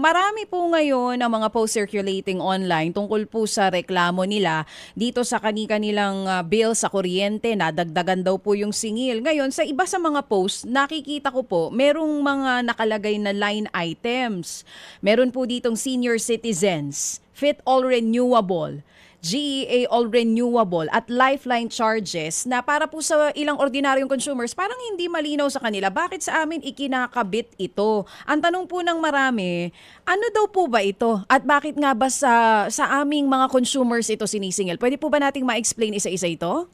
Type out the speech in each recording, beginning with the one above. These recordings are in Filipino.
Marami po ngayon ang mga post circulating online tungkol po sa reklamo nila dito sa kani-kanilang bill sa kuryente, nadagdagan daw po yung singil. Ngayon, sa iba sa mga post, nakikita ko po, merong mga nakalagay na line items. Meron po ditong senior citizens, fit all renewable, GEA all renewable at lifeline charges na para po sa ilang ordinaryong consumers parang hindi malinaw sa kanila bakit sa amin ikinakabit ito. Ang tanong po ng marami, ano daw po ba ito at bakit nga ba sa aming mga consumers ito sinisingil? Pwede po ba nating ma-explain isa-isa ito?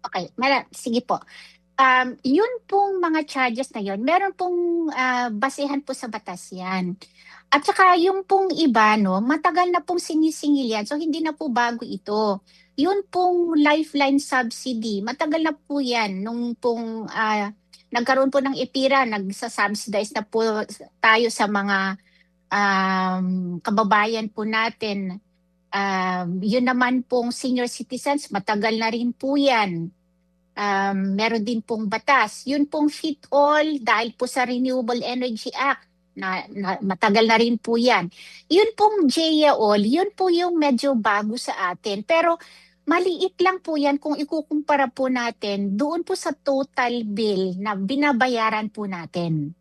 Okay, sige po. Yun pong mga charges na yun, meron pong basehan po sa batas yan. At saka yung pong iba, no, matagal na pong sinisingil yan. So hindi na po bago ito. Yun pong lifeline subsidy, matagal na po yan. Nung pong nagkaroon po ng IPIRA, nagsasubsidize na po tayo sa mga kababayan po natin. Yun naman pong senior citizens, matagal na rin po yan. Meron din pong batas. Yun pong fit all dahil po sa Renewable Energy Act na matagal na rin po yan. Yun pong JEA all, yun po yung medyo bago sa atin. Pero maliit lang po yan kung ikukumpara po natin doon po sa total bill na binabayaran po natin.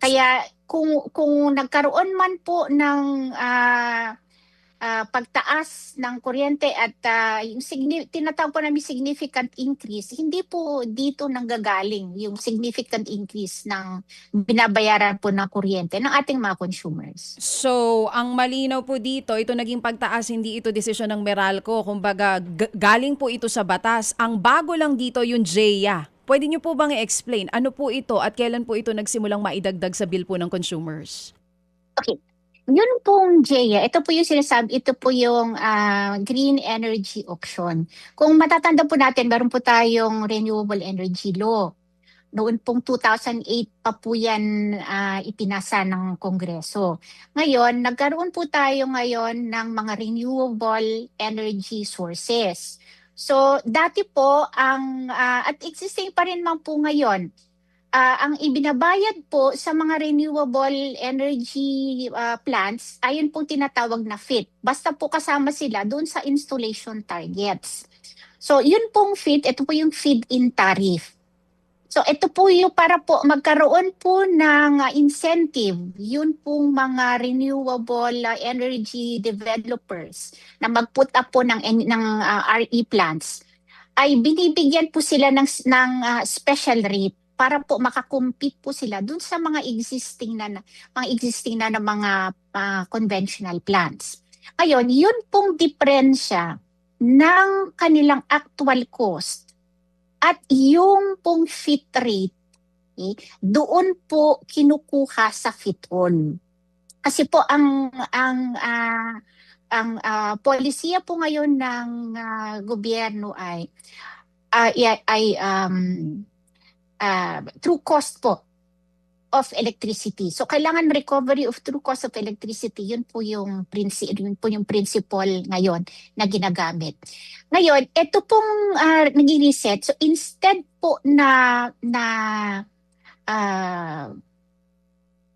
Kaya kung nagkaroon man po ng pagtaas ng kuryente at yung tinatawag po namin significant increase, hindi po dito nanggagaling yung significant increase ng binabayaran po ng kuryente ng ating mga consumers. So, ang malinaw po dito, ito naging pagtaas, hindi ito desisyon ng Meralco. Kumbaga, galing po ito sa batas. Ang bago lang dito yung JEA. Pwede niyo po bang i-explain ano po ito at kailan po ito nagsimulang maidagdag sa bill po ng consumers? Okay. Yun pong JEA, ito po yung sinasabi, ito po yung green energy auction. Kung matatanda po natin, meron po tayong renewable energy law. Noon pong 2008 pa po yan ipinasa ng Kongreso. Ngayon, nagkaroon po tayo ngayon ng mga renewable energy sources. So, dati po, at existing pa rin man po ngayon, ang ibinabayad po sa mga renewable energy plants, ayun pong tinatawag na FIT. Basta po kasama sila doon sa installation targets. So, yun pong FIT, ito po yung feed-in tariff. So ito po yung para po magkaroon po ng incentive, yun pong mga renewable energy developers na mag-put up po ng RE plants, ay binibigyan po sila ng special rate para po makakompete po sila dun sa mga existing na mga conventional plants. Ngayon, yun pong diferensya ng kanilang actual cost at yung pong fit rate, doon po kinukuha sa fit on. Kasi po ang polisiya po ngayon ng gobyerno ay true cost po of electricity. So kailangan recovery of true cost of electricity, yun po yung principle ngayon na ginagamit. Ngayon, ito pong naging reset. So instead po na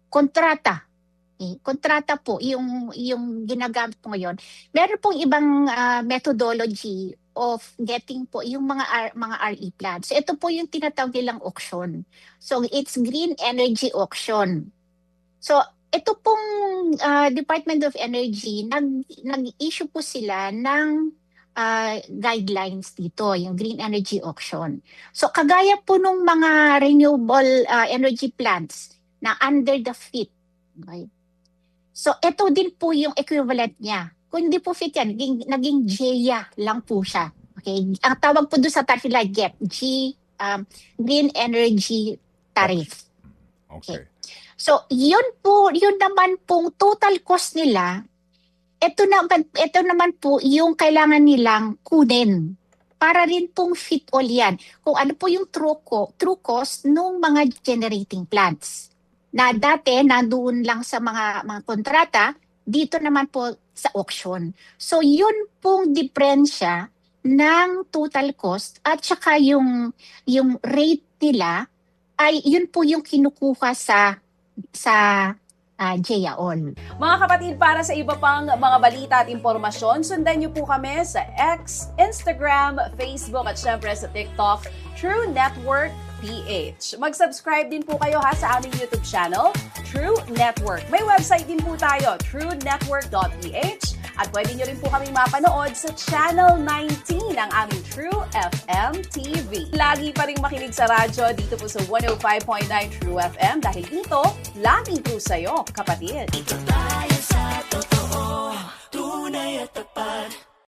kontrata, kontrata po yung ginagamit po ngayon. Meron pong ibang methodology of getting po yung mga RE plants. So ito po yung tinatawag nilang auction. So it's green energy auction. So ito pong Department of Energy, nag-issue po sila ng guidelines dito, yung green energy auction. So kagaya po nung mga renewable energy plants na under the FIT. Okay? So ito din po yung equivalent niya. Kung hindi po fit yan, naging JEA lang po siya. Okay? Ang tawag po doon sa tariff like GET, Green Energy Tariff. Okay. So, yun naman pong total cost nila, ito naman po yung kailangan nilang kunin. Para rin pong fit all yan. Kung ano po yung true cost ng mga generating plants. Na dati, nandoon lang sa mga kontrata, dito naman po sa auction. So, yun pong diferensya ng total cost at saka yung rate nila ay yun po yung kinukuha sa Jaya All. Mga kapatid, para sa iba pang mga balita at impormasyon, sundan niyo po kami sa X, Instagram, Facebook at syempre sa TikTok, True Network PH. Mag-subscribe din po kayo ha sa aming YouTube channel, True Network. May website din po tayo, truenetwork.ph, at pwede nyo rin po kaming mapanood sa Channel 19 ng aming True FM TV. Lagi pa rin makinig sa radyo dito po sa 105.9 True FM dahil dito, lagi po sa'yo, kapatid. Ito tayo sa